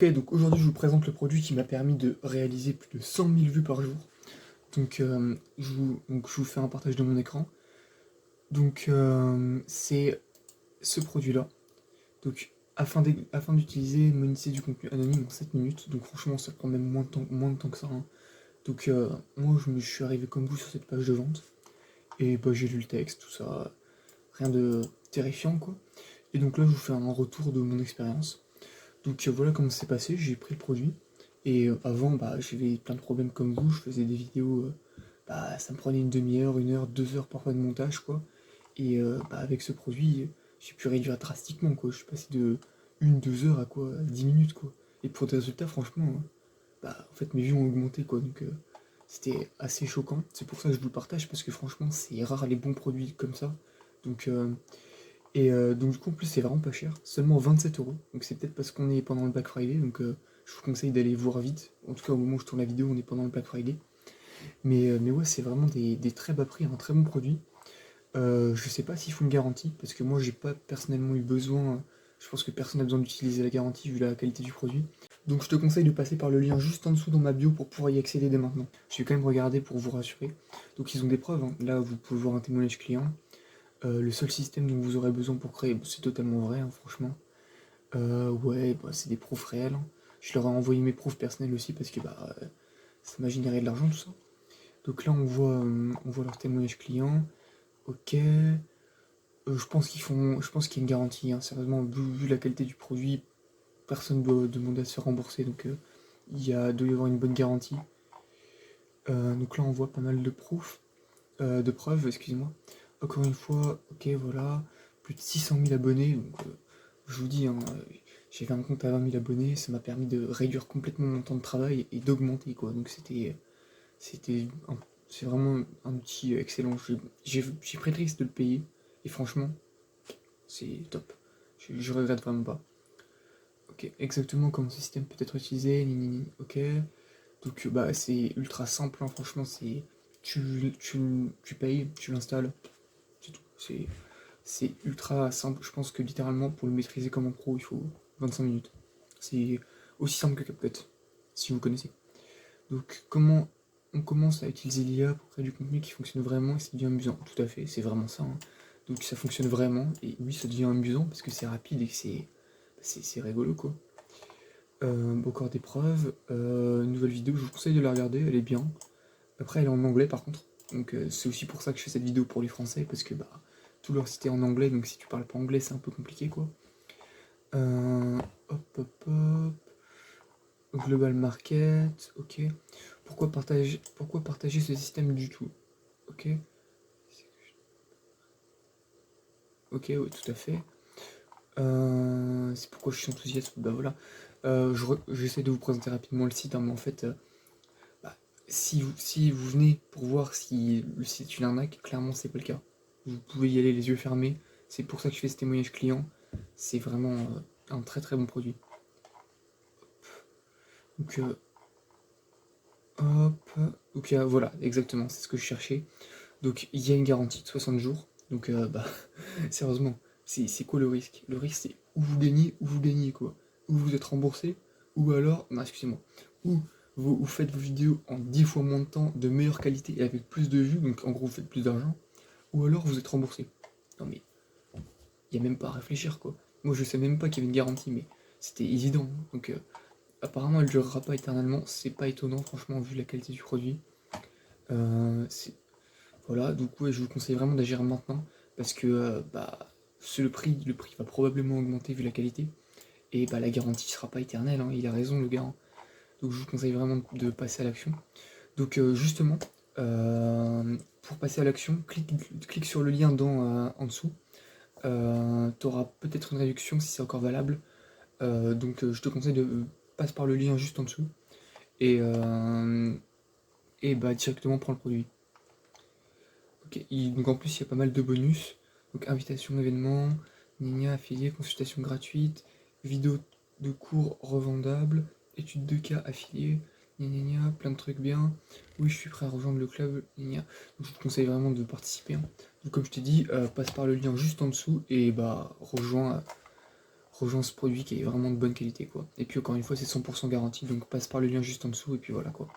Ok, donc aujourd'hui je vous présente le produit qui m'a permis de réaliser plus de 100 000 vues par jour. Donc, je vous fais un partage de mon écran. Donc c'est ce produit-là. Donc afin d'utiliser monétiser du contenu anonyme en 7 minutes. Donc franchement ça prend même moins de temps que ça, hein. Donc moi je suis arrivé comme vous sur cette page de vente. Et bah, j'ai lu le texte, tout ça. Rien de terrifiant quoi. Et donc là je vous fais un retour de mon expérience. Donc voilà comment c'est passé, j'ai pris le produit. Et avant, bah, j'avais plein de problèmes comme vous, je faisais des vidéos, bah, ça me prenait une demi-heure, 1 heure, 2 heures parfois de montage, quoi. Et bah, avec ce produit, j'ai pu réduire drastiquement, quoi. Je suis passé de 1, 2 heures à quoi, 10 minutes, quoi. Et pour des résultats, franchement, bah, en fait, mes vues ont augmenté, quoi. Donc c'était assez choquant. C'est pour ça que je vous le partage, parce que franchement, c'est rare les bons produits comme ça. Donc donc du coup en plus c'est vraiment pas cher, seulement 27 euros. Donc c'est peut-être parce qu'on est pendant le Black Friday, donc je vous conseille d'aller voir vite. En tout cas au moment où je tourne la vidéo on est pendant le Black Friday. Mais ouais c'est vraiment des très bas prix, un très bon produit. Je sais pas s'il faut une garantie, parce que moi j'ai pas personnellement eu besoin, je pense que personne n'a besoin d'utiliser la garantie vu la qualité du produit. Donc je te conseille de passer par le lien juste en dessous dans ma bio pour pouvoir y accéder dès maintenant. Je vais quand même regarder pour vous rassurer. Donc ils ont des preuves, hein. Là vous pouvez voir un témoignage client. Le seul système dont vous aurez besoin pour créer, bon, c'est totalement vrai, hein, franchement. Ouais, bah, c'est des profs réels, hein. Je leur ai envoyé mes profs personnels aussi parce que bah, ça m'a généré de l'argent tout ça. Donc là, on voit leur témoignage client. Ok. Je pense qu'il y a une garantie, hein. Sérieusement, vu la qualité du produit, personne ne doit demander à se faire rembourser. Donc doit y avoir une bonne garantie. Donc là, on voit pas mal de proof, de preuves, excusez-moi. Encore une fois, ok, voilà, plus de 600 000 abonnés. Donc je vous dis, hein, j'avais un compte à 20 000 abonnés, ça m'a permis de réduire complètement mon temps de travail et d'augmenter, quoi. Donc c'était, c'est vraiment un outil excellent. J'ai pris le risque de le payer et franchement, c'est top. Je regrette vraiment pas. Ok, exactement comment ce système peut être utilisé, ok. Donc bah c'est ultra simple, hein, franchement, tu payes, tu l'installes, c'est tout. C'est ultra simple, je pense que littéralement pour le maîtriser comme un pro, il faut 25 minutes. C'est aussi simple que CapCut, si vous connaissez. Donc comment on commence à utiliser l'IA pour créer du contenu qui fonctionne vraiment et ça devient amusant. Tout à fait, c'est vraiment ça, hein. Donc ça fonctionne vraiment, et oui ça devient amusant parce que c'est rapide et que c'est rigolo quoi. Encore des preuves, nouvelle vidéo, je vous conseille de la regarder, elle est bien. Après elle est en anglais par contre, donc c'est aussi pour ça que je fais cette vidéo pour les français, parce que bah tout leur site est en anglais, donc si tu parles pas anglais c'est un peu compliqué quoi. Hop hop hop. Global Market, ok. Pourquoi partager ce système du tout? Ok. Ok, ouais, tout à fait. C'est pourquoi je suis enthousiaste. Bah voilà. J'essaie de vous présenter rapidement le site, hein, mais en fait, bah, si vous venez pour voir si le site est une arnaque, clairement c'est pas le cas. Vous pouvez y aller les yeux fermés. C'est pour ça que je fais ce témoignage client. C'est vraiment un très très bon produit. Donc, hop. Donc voilà, exactement, c'est ce que je cherchais. Donc il y a une garantie de 60 jours. Donc bah sérieusement, c'est quoi le risque? Le risque c'est ou vous gagnez quoi. Ou vous êtes remboursé, ou alors, non excusez-moi, ou vous faites vos vidéos en 10 fois moins de temps, de meilleure qualité et avec plus de vues, donc en gros vous faites plus d'argent, ou alors vous êtes remboursé. Non mais, il n'y a même pas à réfléchir quoi. Moi je sais même pas qu'il y avait une garantie, mais c'était évident. Donc apparemment elle durera pas éternellement, c'est pas étonnant franchement vu la qualité du produit. C'est Voilà, donc ouais, je vous conseille vraiment d'agir maintenant parce que bah, le prix va probablement augmenter vu la qualité et bah, la garantie sera pas éternelle, hein, il a raison le gars, hein. Donc je vous conseille vraiment de passer à l'action. Donc justement, pour passer à l'action, clique sur le lien en dessous. Tu auras peut-être une réduction si c'est encore valable. Donc je te conseille de passer par le lien juste en dessous et, bah, directement prends le produit. Ok, donc en plus il y a pas mal de bonus. Donc invitation, événement, Nina affilié, consultation gratuite, vidéo de cours revendable, études de cas affiliés, plein de trucs bien. Oui, je suis prêt à rejoindre le club, gna. Donc je te conseille vraiment de participer, hein. Donc comme je t'ai dit, passe par le lien juste en dessous et bah rejoins ce produit qui est vraiment de bonne qualité, quoi. Et puis encore une fois, c'est 100% garanti, donc passe par le lien juste en dessous, et puis voilà, quoi.